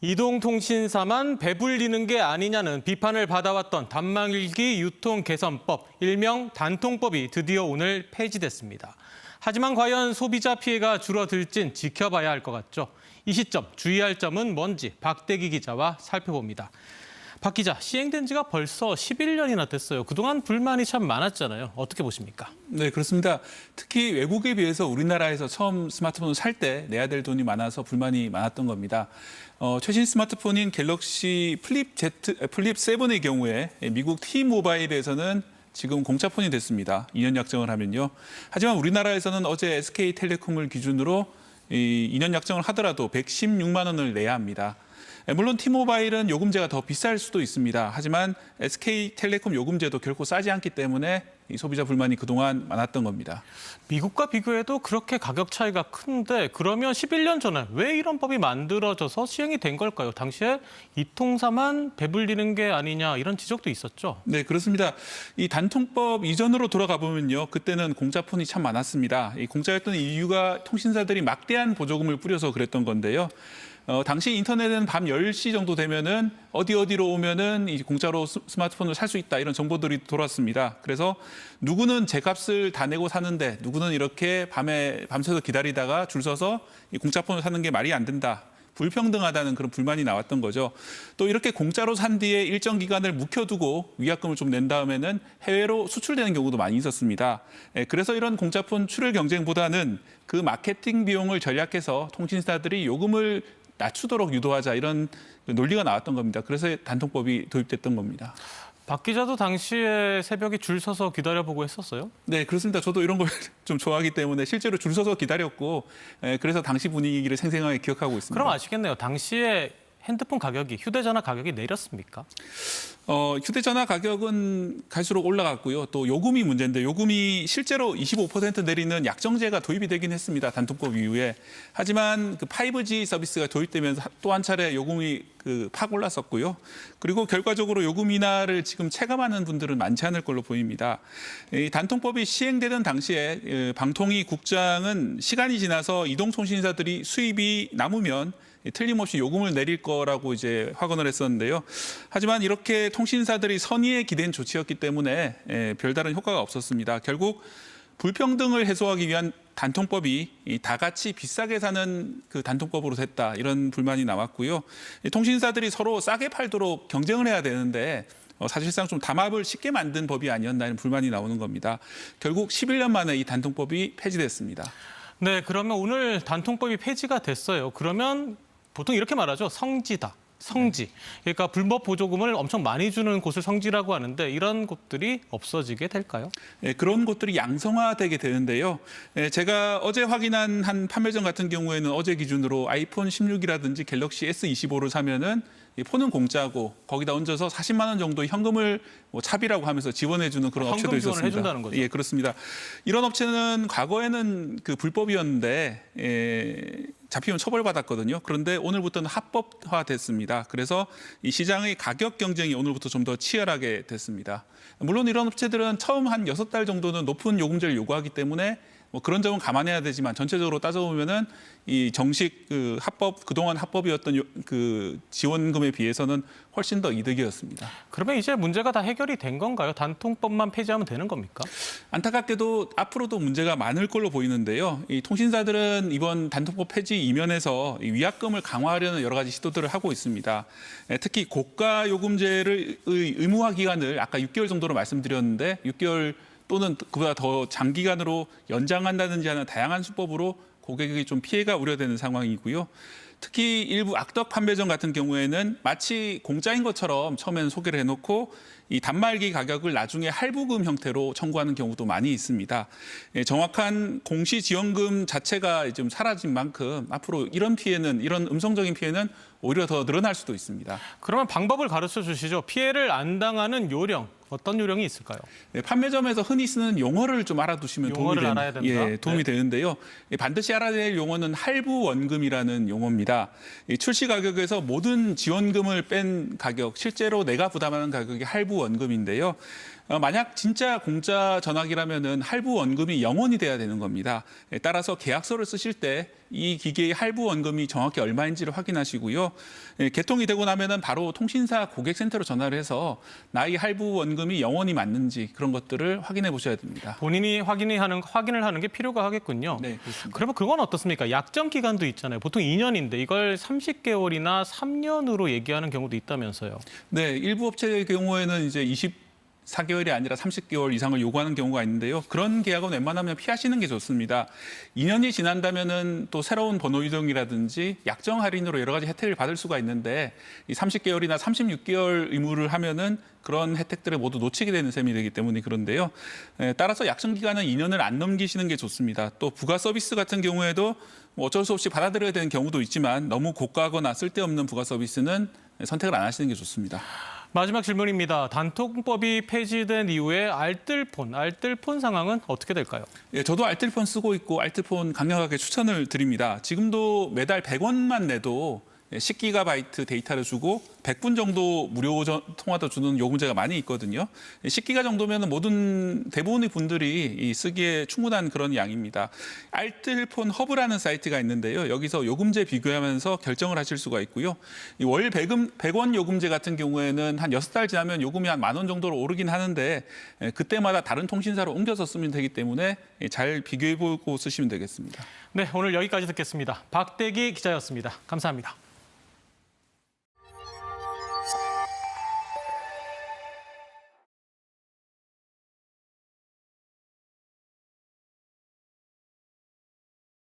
이동통신사만 배불리는 게 아니냐는 비판을 받아왔던 단말기 유통 개선법, 일명 단통법이 드디어 오늘 폐지됐습니다. 하지만 과연 소비자 피해가 줄어들진 지켜봐야 할 것 같죠. 이 시점 주의할 점은 뭔지 박대기 기자와 살펴봅니다. 박 기자, 시행된 지가 벌써 11년이나 됐어요. 그동안 불만이 참 많았잖아요. 어떻게 보십니까? 네, 그렇습니다. 특히 외국에 비해서 우리나라에서 처음 스마트폰을 살 때 내야 될 돈이 많아서 불만이 많았던 겁니다. 최신 스마트폰인 갤럭시 플립 7의 경우에 미국 T모바일에서는 지금 공짜폰이 됐습니다. 2년 약정을 하면요. 하지만 우리나라에서는 어제 SK텔레콤을 기준으로 2년 약정을 하더라도 116만 원을 내야 합니다. 물론 T모바일은 요금제가 더 비쌀 수도 있습니다. 하지만 SK텔레콤 요금제도 결코 싸지 않기 때문에 소비자 불만이 그동안 많았던 겁니다. 미국과 비교해도 그렇게 가격 차이가 큰데 그러면 11년 전에 왜 이런 법이 만들어져서 시행이 된 걸까요? 당시에 이통사만 배불리는 게 아니냐 이런 지적도 있었죠. 네, 그렇습니다. 이 단통법 이전으로 돌아가 보면요. 그때는 공짜폰이 참 많았습니다. 이 공짜였던 이유가 통신사들이 막대한 보조금을 뿌려서 그랬던 건데요. 당시 인터넷은 밤 10시 정도 되면은 어디로 오면은 이 공짜로 스마트폰을 살 수 있다 이런 정보들이 돌았습니다. 그래서 누구는 제값을 다 내고 사는데 누구는 이렇게 밤새서 기다리다가 줄 서서 이 공짜폰을 사는 게 말이 안 된다. 불평등하다는 그런 불만이 나왔던 거죠. 또 이렇게 공짜로 산 뒤에 일정 기간을 묵혀두고 위약금을 좀 낸 다음에는 해외로 수출되는 경우도 많이 있었습니다. 그래서 이런 공짜폰 출혈 경쟁보다는 그 마케팅 비용을 절약해서 통신사들이 요금을 낮추도록 유도하자 이런 논리가 나왔던 겁니다. 그래서 단통법이 도입됐던 겁니다. 박 기자도 당시에 새벽에 줄 서서 기다려보고 했었어요? 네, 그렇습니다. 저도 이런 걸 좀 좋아하기 때문에 실제로 줄 서서 기다렸고 그래서 당시 분위기를 생생하게 기억하고 있습니다. 그럼 아시겠네요. 당시에 핸드폰 가격이, 휴대전화 가격이 내렸습니까? 휴대전화 가격은 갈수록 올라갔고요. 또 요금이 문제인데 요금이 실제로 25% 내리는 약정제가 도입이 되긴 했습니다. 단통법 이후에. 하지만 그 5G 서비스가 도입되면서 또 한 차례 요금이 팍 올랐었고요. 그리고 결과적으로 요금 인하를 지금 체감하는 분들은 많지 않을 걸로 보입니다. 이 단통법이 시행되던 당시에 방통위 국장은 시간이 지나서 이동통신사들이 수입이 남으면 틀림없이 요금을 내릴 거라고 이제 확언을 했었는데요. 하지만 이렇게 통신사들이 선의에 기댄 조치였기 때문에 별다른 효과가 없었습니다. 결국 불평등을 해소하기 위한 단통법이 다 같이 비싸게 사는 그 단통법으로 됐다. 이런 불만이 나왔고요. 통신사들이 서로 싸게 팔도록 경쟁을 해야 되는데 사실상 좀 담합을 쉽게 만든 법이 아니었나 하는 불만이 나오는 겁니다. 결국 11년 만에 이 단통법이 폐지됐습니다. 네, 그러면 오늘 단통법이 폐지가 됐어요. 그러면 보통 이렇게 말하죠. 성지다. 성지. 그러니까 불법 보조금을 엄청 많이 주는 곳을 성지라고 하는데 이런 곳들이 없어지게 될까요? 네, 그런 곳들이 양성화되게 되는데요. 제가 어제 확인한 한 판매점 같은 경우에는 어제 기준으로 아이폰 16이라든지 갤럭시 S25를 사면은 폰은 공짜고 거기다 얹어서 40만 원 정도 현금을 차비라고 하면서 지원해주는 그런 업체도 있었습니다. 현금 지원을 해준다는 거죠? 예, 그렇습니다. 이런 업체는 과거에는 그 불법이었는데 잡히면 처벌받았거든요. 그런데 오늘부터는 합법화됐습니다. 그래서 이 시장의 가격 경쟁이 오늘부터 좀 더 치열하게 됐습니다. 물론 이런 업체들은 처음 한 6달 정도는 높은 요금제를 요구하기 때문에 그런 점은 감안해야 되지만 전체적으로 따져보면은 이 정식 그동안 합법이었던 그 지원금에 비해서는 훨씬 더 이득이었습니다. 그러면 이제 문제가 다 해결이 된 건가요? 단통법만 폐지하면 되는 겁니까? 안타깝게도 앞으로도 문제가 많을 걸로 보이는데요. 이 통신사들은 이번 단통법 폐지 이면에서 위약금을 강화하려는 여러 가지 시도들을 하고 있습니다. 특히 고가 요금제를 의무화 기간을 아까 6개월 정도로 말씀드렸는데 6개월 또는 그보다 더 장기간으로 연장한다든지 하는 다양한 수법으로 고객에게 좀 피해가 우려되는 상황이고요. 특히 일부 악덕 판매점 같은 경우에는 마치 공짜인 것처럼 처음에는 소개를 해놓고 이 단말기 가격을 나중에 할부금 형태로 청구하는 경우도 많이 있습니다. 정확한 공시 지원금 자체가 좀 사라진 만큼 앞으로 이런 음성적인 피해는 오히려 더 늘어날 수도 있습니다. 그러면 방법을 가르쳐 주시죠. 피해를 안 당하는 요령, 어떤 요령이 있을까요? 네, 판매점에서 흔히 쓰는 용어를 좀 알아두시면 알아야 된다. 도움이 되는데요. 반드시 알아야 될 용어는 할부 원금이라는 용어입니다. 출시 가격에서 모든 지원금을 뺀 가격, 실제로 내가 부담하는 가격이 할부 원금인데요. 만약 진짜 공짜 전화기라면은 할부 원금이 0원이 돼야 되는 겁니다. 따라서 계약서를 쓰실 때 이 기계의 할부 원금이 정확히 얼마인지를 확인하시고요. 개통이 되고 나면은 바로 통신사 고객센터로 전화를 해서 나의 할부 원금이 0원이 맞는지 그런 것들을 확인해 보셔야 됩니다. 본인이 확인을 하는 게 필요가 하겠군요. 네, 그렇습니다. 그러면 그건 어떻습니까? 약정 기간도 있잖아요. 보통 2년인데 이걸 30개월이나 3년으로 얘기하는 경우도 있다면서요. 네, 일부 업체의 경우에는 이제 24개월이 아니라 30개월 이상을 요구하는 경우가 있는데요. 그런 계약은 웬만하면 피하시는 게 좋습니다. 2년이 지난다면은 또 새로운 번호 이동이라든지 약정 할인으로 여러 가지 혜택을 받을 수가 있는데 이 30개월이나 36개월 의무를 하면은 그런 혜택들을 모두 놓치게 되는 셈이 되기 때문에 그런데요. 따라서 약정 기간은 2년을 안 넘기시는 게 좋습니다. 또 부가 서비스 같은 경우에도 뭐 어쩔 수 없이 받아들여야 되는 경우도 있지만 너무 고가하거나 쓸데없는 부가 서비스는 선택을 안 하시는 게 좋습니다. 마지막 질문입니다. 단통법이 폐지된 이후에 알뜰폰 상황은 어떻게 될까요? 예, 저도 알뜰폰 쓰고 있고 알뜰폰 강력하게 추천을 드립니다. 지금도 매달 100원만 내도 10GB 데이터를 주고 100분 정도 무료 통화도 주는 요금제가 많이 있거든요. 10GB 정도면 대부분의 분들이 쓰기에 충분한 그런 양입니다. 알뜰폰 허브라는 사이트가 있는데요. 여기서 요금제 비교하면서 결정을 하실 수가 있고요. 월 100원 요금제 같은 경우에는 한 6달 지나면 요금이 한 10,000원 정도로 오르긴 하는데 그때마다 다른 통신사로 옮겨서 쓰면 되기 때문에 잘 비교해보고 쓰시면 되겠습니다. 네, 오늘 여기까지 듣겠습니다. 박대기 기자였습니다. 감사합니다.